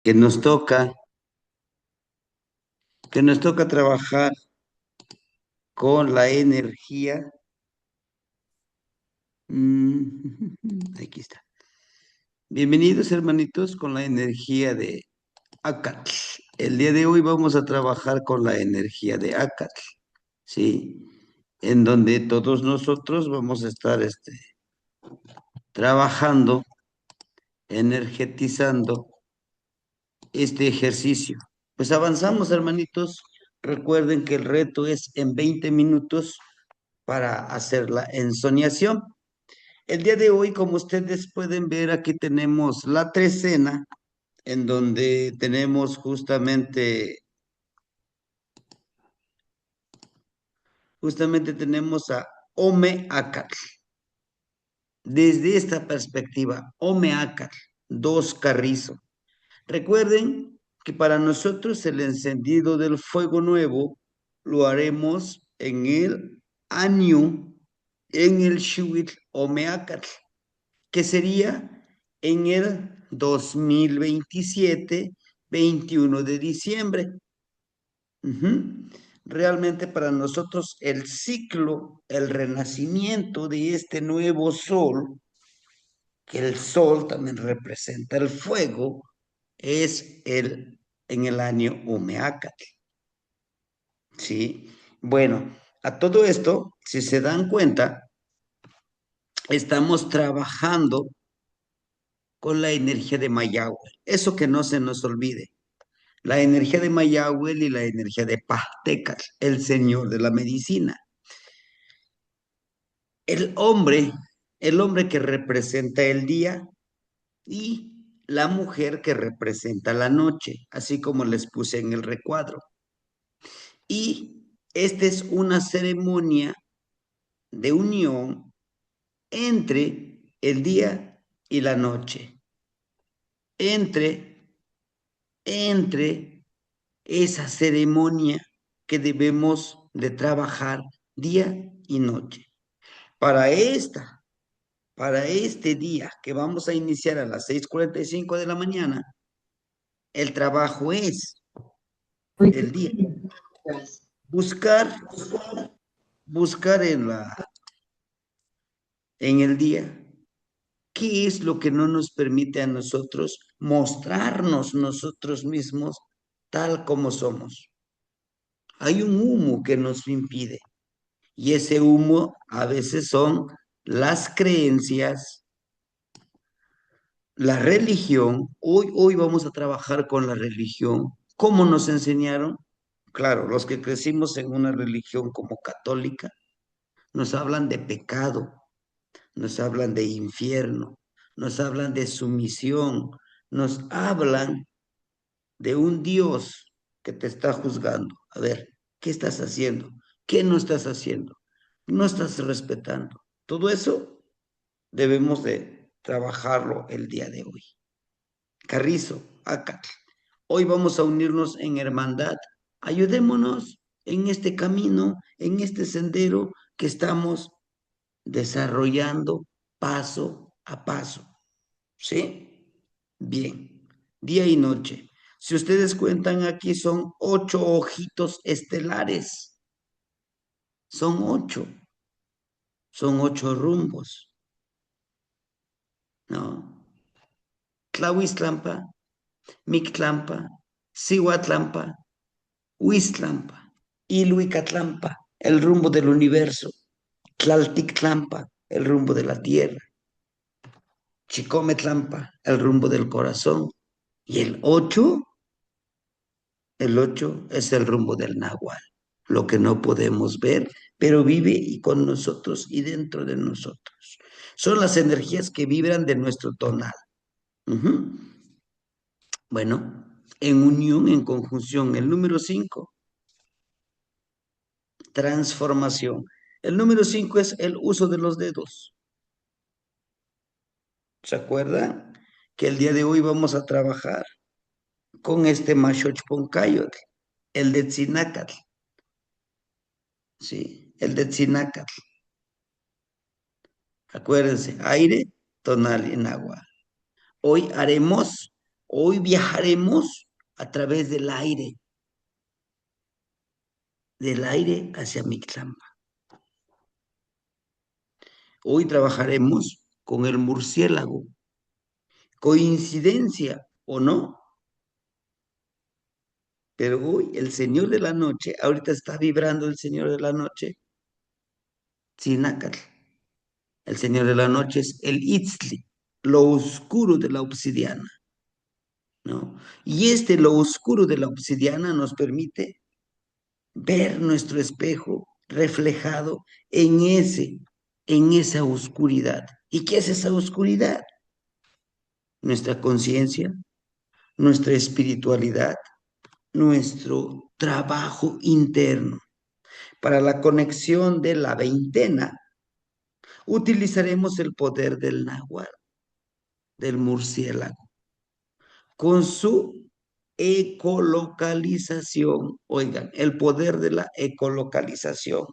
que nos toca, que nos toca trabajar con la energía. Aquí está. Bienvenidos, hermanitos, con la energía de Akatl. El día de hoy vamos a trabajar con la energía de Akatl, ¿sí? En donde todos nosotros vamos a estar trabajando, energetizando este ejercicio. Pues avanzamos, hermanitos. Recuerden que el reto es en 20 minutos para hacer la ensoñación. El día de hoy, como ustedes pueden ver, aquí tenemos la trecena, en donde tenemos justamente tenemos a Omeakatl. Desde esta perspectiva, Omeakatl, dos carrizo. Recuerden que para nosotros el encendido del fuego nuevo lo haremos en el año, en el Shuit Omeakatl, que sería en el 2027, 21 de diciembre. Realmente para nosotros el ciclo, el renacimiento de este nuevo sol, que el sol también representa el fuego, es en el año Umeácatl, ¿sí? Bueno, a todo esto, si se dan cuenta, estamos trabajando con la energía de Mayahuel. Eso que no se nos olvide. La energía de Mayahuel y la energía de Pahtecatl, el señor de la medicina. El hombre, el hombre que representa el día y la mujer que representa la noche, así como les puse en el recuadro. Y esta es una ceremonia de unión entre el día y la noche, entre, entre esa ceremonia que debemos de trabajar día y noche. Para esta, para este día que vamos a iniciar a las 6:45 de la mañana, el trabajo es el día. Buscar, buscar en el día qué es lo que no nos permite a nosotros mostrarnos nosotros mismos tal como somos. Hay un humo que nos impide y ese humo a veces son las creencias, la religión. Hoy vamos a trabajar con la religión. ¿Cómo nos enseñaron? Claro, los que crecimos en una religión como católica, nos hablan de pecado, nos hablan de infierno, nos hablan de sumisión, nos hablan de un Dios que te está juzgando. A ver, ¿qué estás haciendo? ¿Qué no estás haciendo? No estás respetando. Todo eso debemos de trabajarlo el día de hoy. Carrizo, acá. Hoy vamos a unirnos en hermandad. Ayudémonos en este camino, en este sendero que estamos desarrollando paso a paso. ¿Sí? Bien. Día y noche. Si ustedes cuentan aquí, son 8 ojitos estelares. Son 8. Son 8 rumbos. ¿No? Tlahuiztlampa, Mictlampa, Cihuatlampa, Huiztlampa, Iluicatlampa, el rumbo del universo. Tlaltictlampa, el rumbo de la tierra. Chicometlampa, el rumbo del corazón. Y el ocho es el rumbo del náhuatl, lo que no podemos ver, pero vive y con nosotros y dentro de nosotros. Son las energías que vibran de nuestro tonal. Ujú. Bueno, en unión, en conjunción, el número 5, transformación. El número 5 es el uso de los dedos. ¿Se acuerdan? Que el día de hoy vamos a trabajar con este Machochponcayotl, el de Tzinacatl, ¿sí? El de Tzinacatl. Acuérdense, aire, tonal y agua. Hoy haremos Hoy viajaremos a través del aire hacia Mixtlampa. Hoy trabajaremos con el murciélago. ¿Coincidencia o no? Pero hoy el Señor de la Noche, ahorita está vibrando el Señor de la Noche, Tzinacatl. El Señor de la Noche es el Itzli, lo oscuro de la obsidiana, ¿no? Y lo oscuro de la obsidiana nos permite ver nuestro espejo reflejado en esa oscuridad. ¿Y qué es esa oscuridad? Nuestra conciencia, nuestra espiritualidad, nuestro trabajo interno. Para la conexión de la veintena, utilizaremos el poder del náhuatl, del murciélago, con su ecolocalización. Oigan, el poder de la ecolocalización.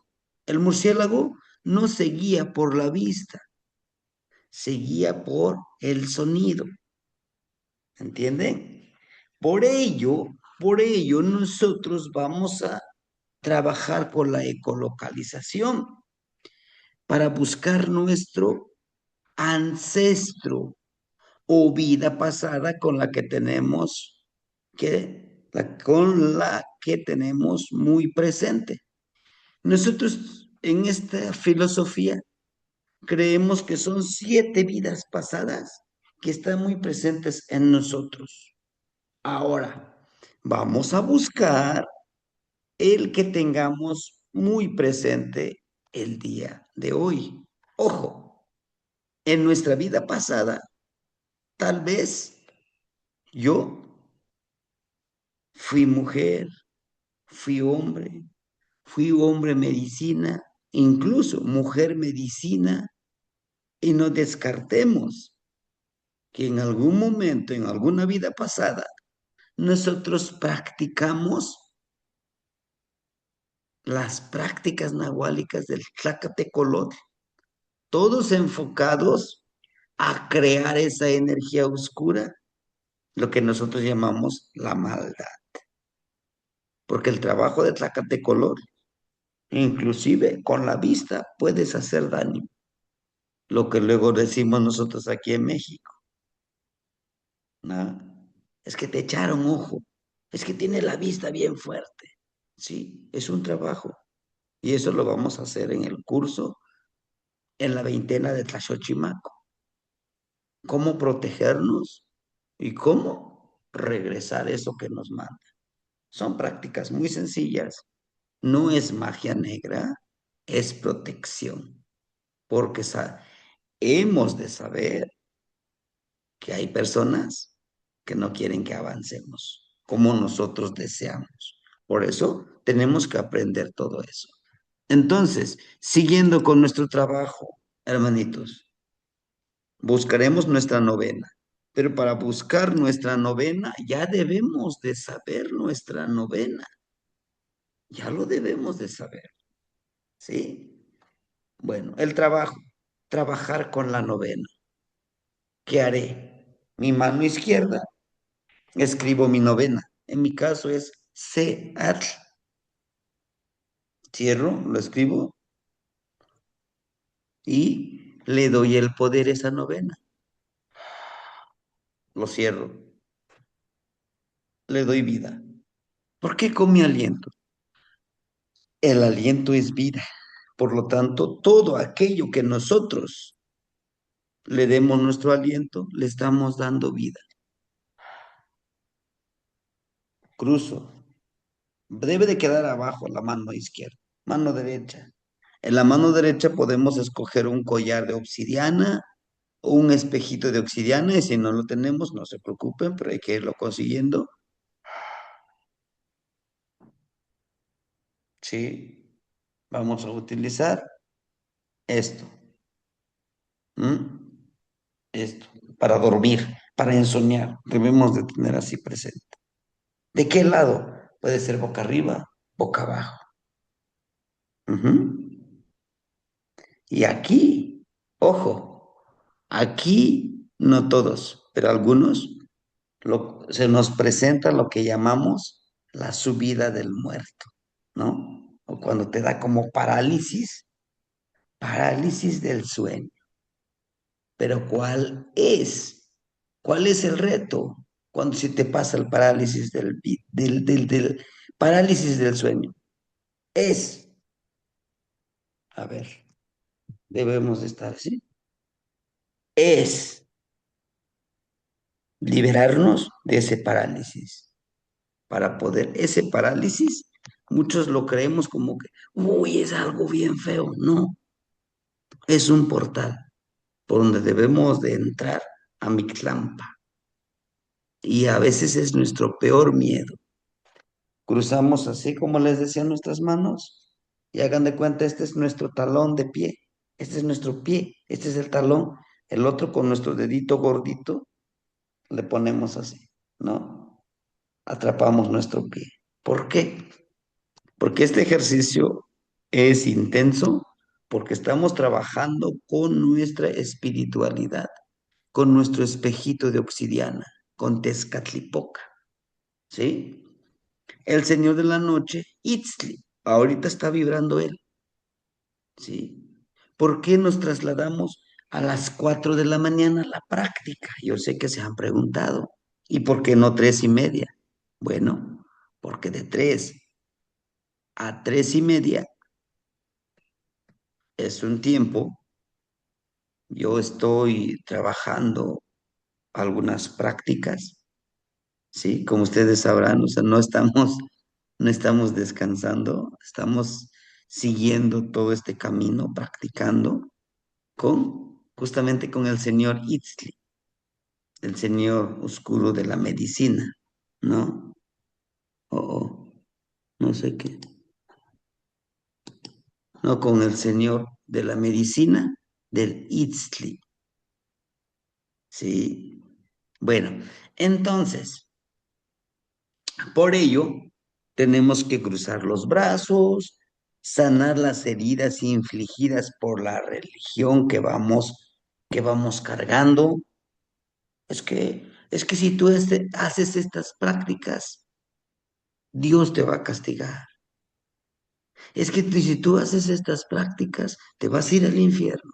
El murciélago no se guía por la vista, se guía por el sonido. ¿Entienden? Por ello, por ello nosotros vamos a trabajar con la ecolocalización para buscar nuestro ancestro o vida pasada con la que tenemos con la que tenemos muy presente. Nosotros en esta filosofía creemos que son 7 vidas pasadas que están muy presentes en nosotros. Ahora, vamos a buscar el que tengamos muy presente el día de hoy. Ojo, en nuestra vida pasada, tal vez yo fui mujer, fui hombre medicina, incluso mujer medicina, y no descartemos que en algún momento, en alguna vida pasada, nosotros practicamos las prácticas nahuálicas del Tlacatecolotl, todos enfocados a crear esa energía oscura, lo que nosotros llamamos la maldad. Porque el trabajo de Tlacatecolotl, inclusive con la vista, puedes hacer daño. Lo que luego decimos nosotros aquí en México, ¿no? Es que te echaron ojo, es que tiene la vista bien fuerte. Sí, es un trabajo. Y eso lo vamos a hacer en el curso en la veintena de Tlaxochimaco. Cómo protegernos y cómo regresar eso que nos manda. Son prácticas muy sencillas. No es magia negra, es protección. Porque hemos de saber que hay personas que no quieren que avancemos como nosotros deseamos. Por eso tenemos que aprender todo eso. Entonces, siguiendo con nuestro trabajo, hermanitos, buscaremos nuestra novena. Pero para buscar nuestra novena, ya debemos de saber nuestra novena. Ya lo debemos de saber, ¿sí? Bueno, el trabajo, trabajar con la novena. ¿Qué haré? Mi mano izquierda, escribo mi novena. En mi caso es Seatl. Cierro, lo escribo y le doy el poder a esa novena. Lo cierro, le doy vida. ¿Por qué con mi aliento? El aliento es vida. Por lo tanto, todo aquello que nosotros le demos nuestro aliento, le estamos dando vida. Cruzo. Debe de quedar abajo la mano izquierda. Mano derecha. En la mano derecha podemos escoger un collar de obsidiana o un espejito de obsidiana y si no lo tenemos, no se preocupen, pero hay que irlo consiguiendo. Sí, vamos a utilizar esto. ¿M? Esto, para dormir, para ensoñar. Debemos de tener así presente. ¿De qué lado? Puede ser boca arriba, boca abajo. Ujú. Y aquí, ojo, aquí no todos, pero algunos se nos presenta lo que llamamos la subida del muerto, ¿no? O cuando te da como parálisis, parálisis del sueño. Pero ¿cuál es? ¿Cuál es el reto cuando se te pasa el parálisis del parálisis del sueño? Es, a ver, debemos de estar así, es liberarnos de ese parálisis. Para poder, ese parálisis, muchos lo creemos como que, uy, es algo bien feo. No, es un portal por donde debemos de entrar a Mictlampa. Y a veces es nuestro peor miedo. Cruzamos así como les decía nuestras manos y hagan de cuenta, este es nuestro talón de pie, este es nuestro pie, este es el talón, el otro con nuestro dedito gordito le ponemos así, ¿no? Atrapamos nuestro pie. ¿Por qué? Porque este ejercicio es intenso, porque estamos trabajando con nuestra espiritualidad, con nuestro espejito de obsidiana, con Tezcatlipoca, ¿sí? El señor de la noche, Itzli, ahorita está vibrando él, ¿sí? ¿Por qué nos trasladamos a las 4 de la mañana a la práctica? Yo sé que se han preguntado. ¿Y por qué no 3:30? Bueno, porque de 3 a 3:30 es un tiempo. Yo estoy trabajando algunas prácticas, ¿sí? Como ustedes sabrán, o sea, no estamos descansando, estamos siguiendo todo este camino, practicando justamente con el señor Itzli, el señor oscuro de la medicina, ¿no? O no sé qué, no, con el señor de la medicina del Itzli, ¿sí? Bueno, entonces, por ello, tenemos que cruzar los brazos, sanar las heridas infligidas por la religión que vamos cargando. Es que si tú haces estas prácticas, Dios te va a castigar. Es que si tú haces estas prácticas, te vas a ir al infierno.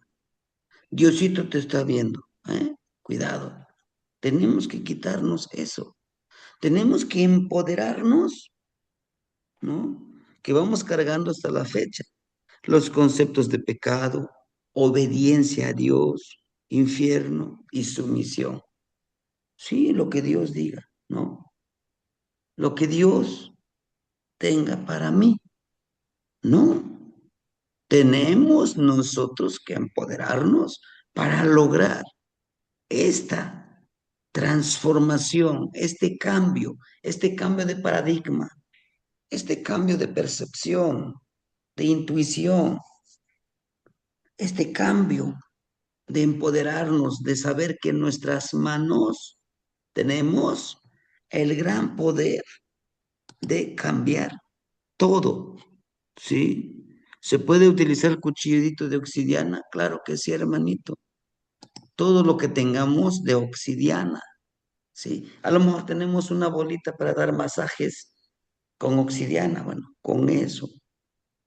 Diosito te está viendo, ¿eh? Cuidado. Tenemos que quitarnos eso. Tenemos que empoderarnos, ¿no? Que vamos cargando hasta la fecha. Los conceptos de pecado, obediencia a Dios, infierno y sumisión. Sí, lo que Dios diga, ¿no? Lo que Dios tenga para mí, ¿no? Tenemos nosotros que empoderarnos para lograr esta transformación, este cambio de paradigma, este cambio de percepción, de intuición, este cambio de empoderarnos, de saber que en nuestras manos tenemos el gran poder de cambiar todo, ¿sí? ¿Se puede utilizar el cuchillito de obsidiana? Claro que sí, hermanito. Todo lo que tengamos de obsidiana, ¿sí? A lo mejor tenemos una bolita para dar masajes con obsidiana, bueno, con eso,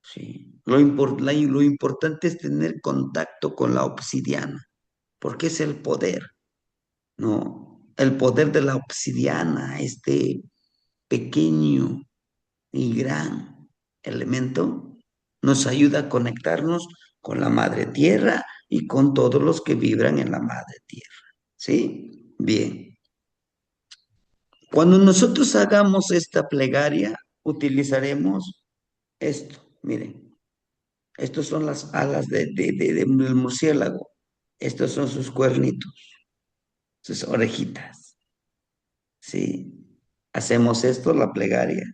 ¿sí? Lo importante es tener contacto con la obsidiana, porque es el poder, ¿no? El poder de la obsidiana, este pequeño y gran elemento, nos ayuda a conectarnos con la madre tierra y con todos los que vibran en la madre tierra, ¿sí? Bien. Cuando nosotros hagamos esta plegaria, utilizaremos esto. Miren, estos son las alas del murciélago. Estos son sus cuernitos, sus orejitas. ¿Sí? Hacemos esto, la plegaria.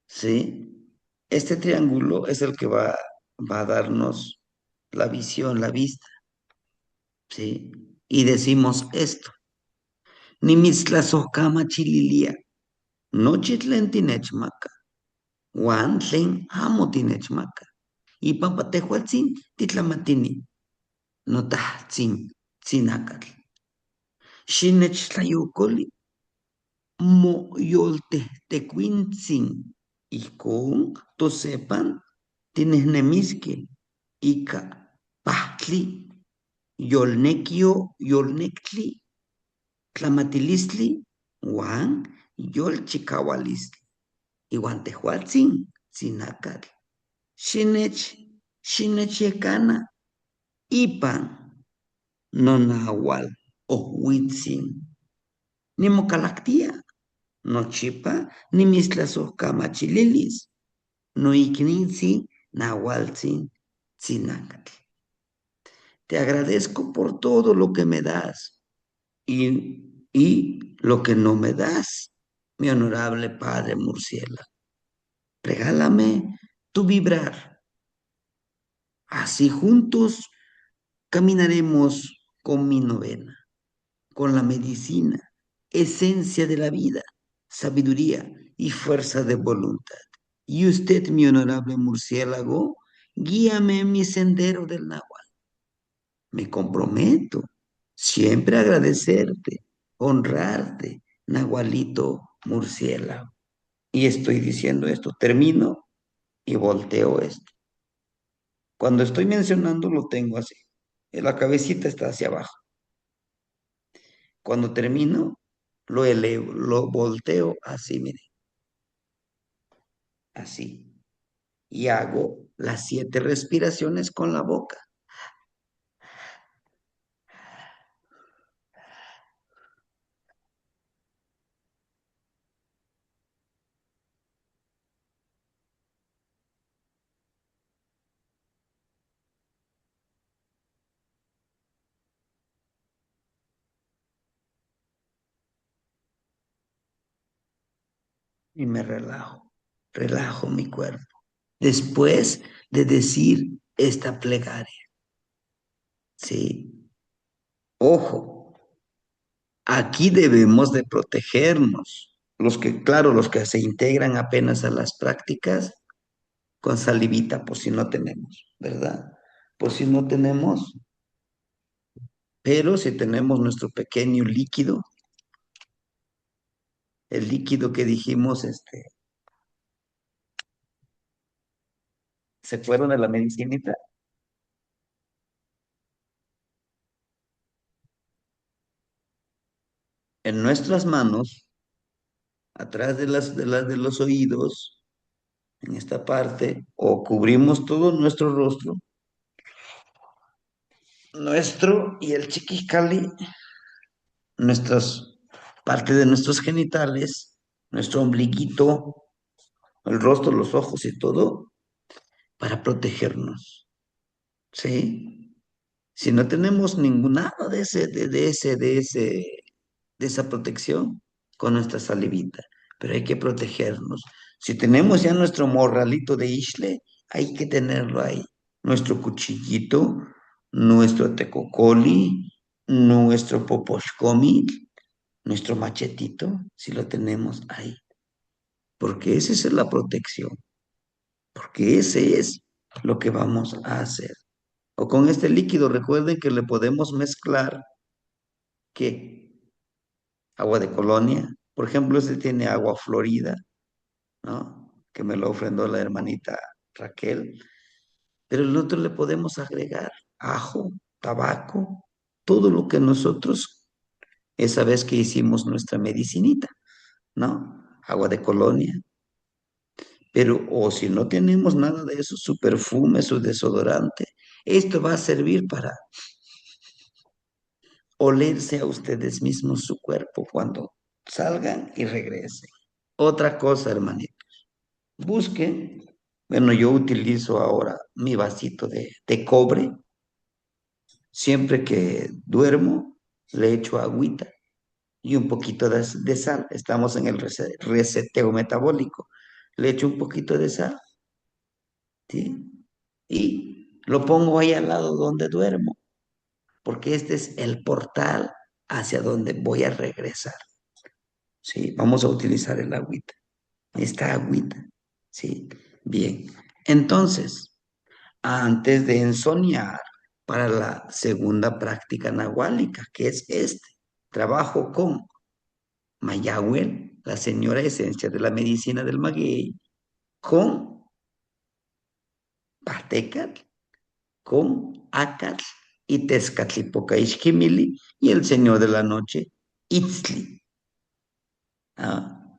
¿Sí? Este triángulo es el que va a darnos la visión, la vista. ¿Sí? Y decimos esto. Nimitztlazocama chililia, nochitlen tinechmaca, huantlen amo tinechmaca. Y pampatehuatzin titlamatini, notahtsin tzinacatl. Shinech tlayucoli, mo yoltehtecuintzin. Ijcon tosepan tinehnemisque ica pahtli, yolnequio, yolnectli, tlamatilistli, uan yolchicaualistli. Iuan tehuatzin, tzinacatl. Xinech, xinechyecana, ipan nonaual ohuitzin. Nimocalactia, nochipa nimistlazoscamachililis, noicnitzin, nahualtzin, tzinacatl. Te agradezco por todo lo que me das y lo que no me das, mi honorable padre Murciélago. Regálame tu vibrar. Así juntos caminaremos con mi novena, con la medicina, esencia de la vida, sabiduría y fuerza de voluntad. Y usted, mi honorable murciélago, guíame en mi sendero del náhuatl. Me comprometo siempre a agradecerte, honrarte, nahualito murciélago. Y estoy diciendo esto, termino y volteo esto. Cuando estoy mencionando lo tengo así. La cabecita está hacia abajo. Cuando termino, lo elevo, lo volteo así, mire, así. Y hago las 7 respiraciones con la boca. Y me relajo, relajo mi cuerpo. Después de decir esta plegaria, ¿sí? Ojo, aquí debemos de protegernos. Los que, claro, los que se integran apenas a las prácticas, con salivita, por si no tenemos, ¿verdad? Por si no tenemos, pero si tenemos nuestro pequeño líquido, el líquido que dijimos, ¿se fueron de la medicinita? En nuestras manos, atrás de los oídos, en esta parte, o cubrimos todo nuestro rostro, nuestro y el chiquiscali, nuestras, parte de nuestros genitales, nuestro ombliguito, el rostro, los ojos y todo, para protegernos, ¿sí? Si no tenemos ningún nada de esa protección con nuestra salivita, pero hay que protegernos. Si tenemos ya nuestro morralito de isle, hay que tenerlo ahí. Nuestro cuchillito, nuestro tecocoli, nuestro poposhkomi, nuestro machetito, si lo tenemos ahí. Porque esa es la protección, porque ese es lo que vamos a hacer. O con este líquido, recuerden que le podemos mezclar que agua de colonia, por ejemplo, este tiene agua florida, ¿no? Que me lo ofrendó la hermanita Raquel, pero el otro le podemos agregar ajo, tabaco, todo lo que nosotros, esa vez que hicimos nuestra medicinita, ¿no? Agua de colonia. Pero, o si no tenemos nada de eso, su perfume, su desodorante, esto va a servir para olerse a ustedes mismos su cuerpo cuando salgan y regresen. Otra cosa, hermanito, busquen, bueno, yo utilizo ahora mi vasito de cobre, siempre que duermo le echo agüita y un poquito de sal, estamos en el reseteo metabólico, le echo un poquito de sal, ¿sí? Y lo pongo ahí al lado donde duermo, porque este es el portal hacia donde voy a regresar. Sí, vamos a utilizar el agüita. Esta agüita. Sí, bien. Entonces, antes de ensoñar para la segunda práctica nahuálica, que es este. Trabajo con Mayagüel, la señora esencia de la medicina del maguey, con Patecat, con Acat y Tezcatlipoca Ixquimili y el señor de la noche, Itzli. ¿Ah?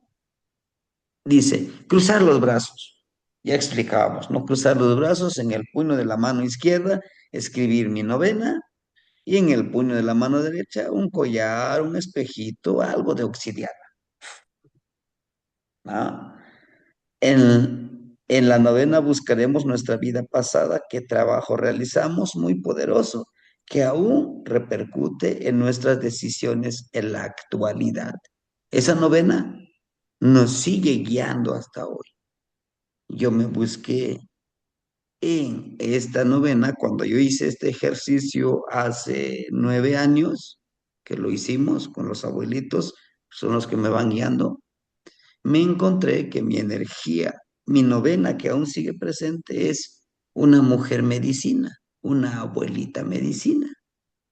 Dice, cruzar los brazos. Ya explicábamos, ¿no? Cruzar los brazos en el puño de la mano izquierda, escribir mi novena y en el puño de la mano derecha un collar, un espejito, algo de obsidiana. ¿Ah? En la novena buscaremos nuestra vida pasada, qué trabajo realizamos muy poderoso, que aún repercute en nuestras decisiones en la actualidad. Esa novena nos sigue guiando hasta hoy. Yo me busqué en esta novena cuando yo hice este ejercicio hace 9 años, que lo hicimos con los abuelitos, son los que me van guiando. Me encontré que mi energía, mi novena que aún sigue presente es una mujer medicina, una abuelita medicina.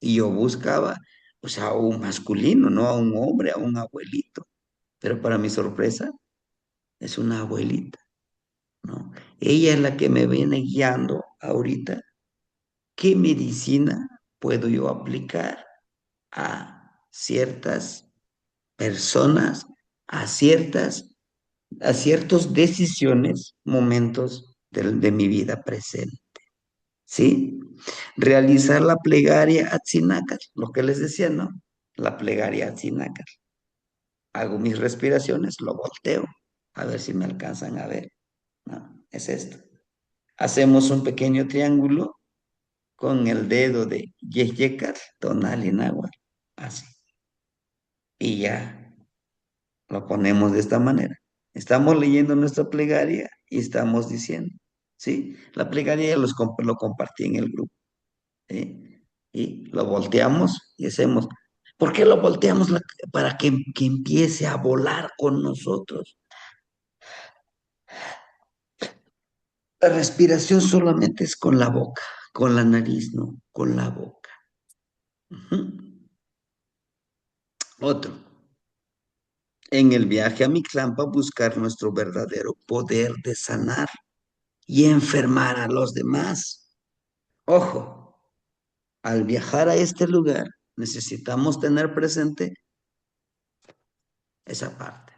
Y yo buscaba, pues, a un masculino, no a un hombre, a un abuelito. Pero para mi sorpresa, es una abuelita, ¿no? Ella es la que me viene guiando ahorita. ¿Qué medicina puedo yo aplicar a ciertas personas, a ciertas decisiones, momentos de mi vida presente? ¿Sí? Realizar la plegaria Atzinacar, lo que les decía, ¿no? La plegaria Atzinacar. Hago mis respiraciones, lo volteo, a ver si me alcanzan a ver, ¿no? Es esto. Hacemos un pequeño triángulo con el dedo de Yeyekar, tonal en agua, así. Y ya lo ponemos de esta manera. Estamos leyendo nuestra plegaria y estamos diciendo, ¿sí? La plegaria ya lo compartí en el grupo, ¿sí? Y lo volteamos y hacemos. ¿Por qué lo volteamos? Para que empiece a volar con nosotros. La respiración solamente es con la boca, con la nariz, no, con la boca. Ujú. Otro. En el viaje a Mixlampa buscar nuestro verdadero poder de sanar y enfermar a los demás. Ojo, al viajar a este lugar necesitamos tener presente esa parte.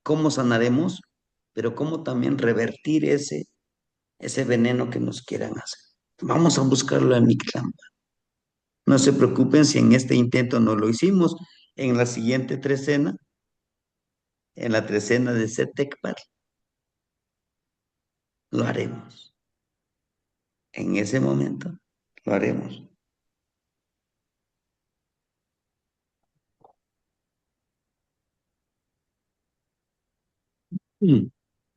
¿Cómo sanaremos? Pero cómo también revertir ese veneno que nos quieran hacer. Vamos a buscarlo en Mixlampa. No se preocupen si en este intento no lo hicimos. En la siguiente trecena, en la trecena de Setecpal, lo haremos. En ese momento, lo haremos. Mm.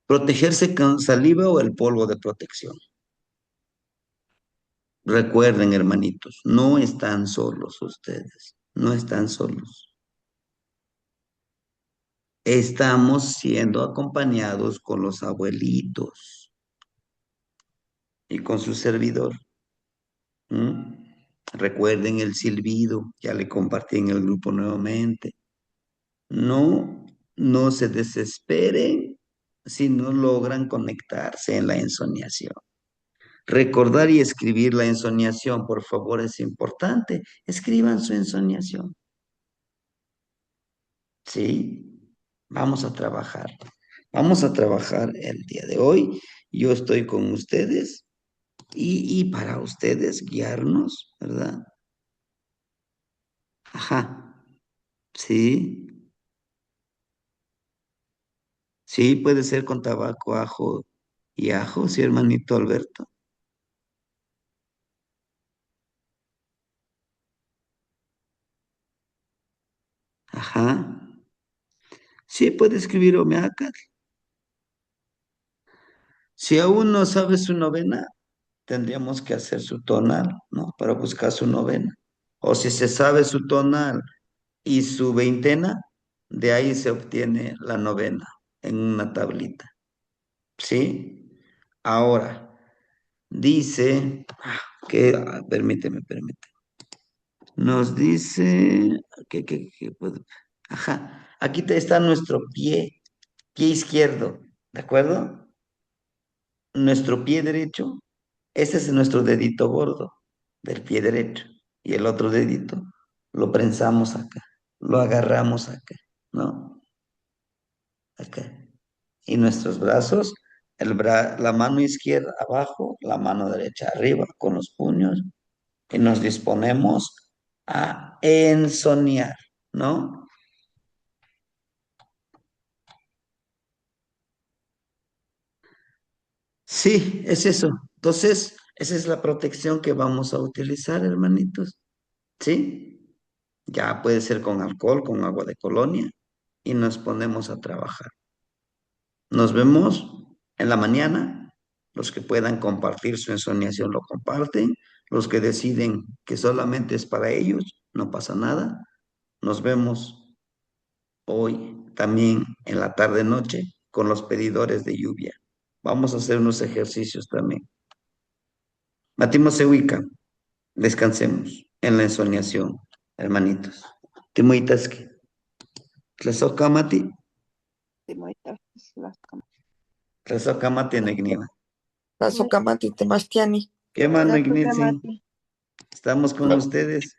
Protegerse con saliva o el polvo de protección. Recuerden, hermanitos, no están solos ustedes, no están solos. Estamos siendo acompañados con los abuelitos y con su servidor. ¿Mm? Recuerden el silbido, ya le compartí en el grupo nuevamente. No, no se desesperen si no logran conectarse en la ensoñación. Recordar y escribir la ensoñación, por favor, es importante. Escriban su ensoñación. Sí, vamos a trabajar. Vamos a trabajar el día de hoy. Yo estoy con ustedes y para ustedes guiarnos, ¿verdad? Ajá, sí, sí, puede ser con tabaco, ajo y ajo, sí, hermanito Alberto. Ajá, sí, puede escribir Omeacat. Si aún no sabe su novena, tendríamos que hacer su tonal, ¿no? Para buscar su novena. O si se sabe su tonal y su veintena, de ahí se obtiene la novena en una tablita, ¿sí? Ahora, dice, permíteme. Nos dice ajá, aquí está nuestro pie izquierdo, ¿de acuerdo? Nuestro pie derecho, ese es nuestro dedito gordo del pie derecho. Y el otro dedito lo prensamos acá, lo agarramos acá, ¿no? Acá. Y nuestros brazos, la mano izquierda abajo, la mano derecha arriba con los puños y nos disponemos a ensoñar, ¿no? Sí, es eso. Entonces, esa es la protección que vamos a utilizar, hermanitos. ¿Sí? Ya puede ser con alcohol, con agua de colonia y nos ponemos a trabajar. Nos vemos en la mañana. Los que puedan compartir su ensoñación lo comparten. Los que deciden que solamente es para ellos, no pasa nada. Nos vemos hoy también en la tarde-noche con los pedidores de lluvia. Vamos a hacer unos ejercicios también. Matimos se ubica. Descansemos en la ensoñación, hermanitos. Timuitaski. Tlesoka mati, Timoita, tlesoka mati negniwa. Paso Kamati Temastiani. ¿Qué mano, Gracias, Ignitzi? Amati. Estamos con ustedes.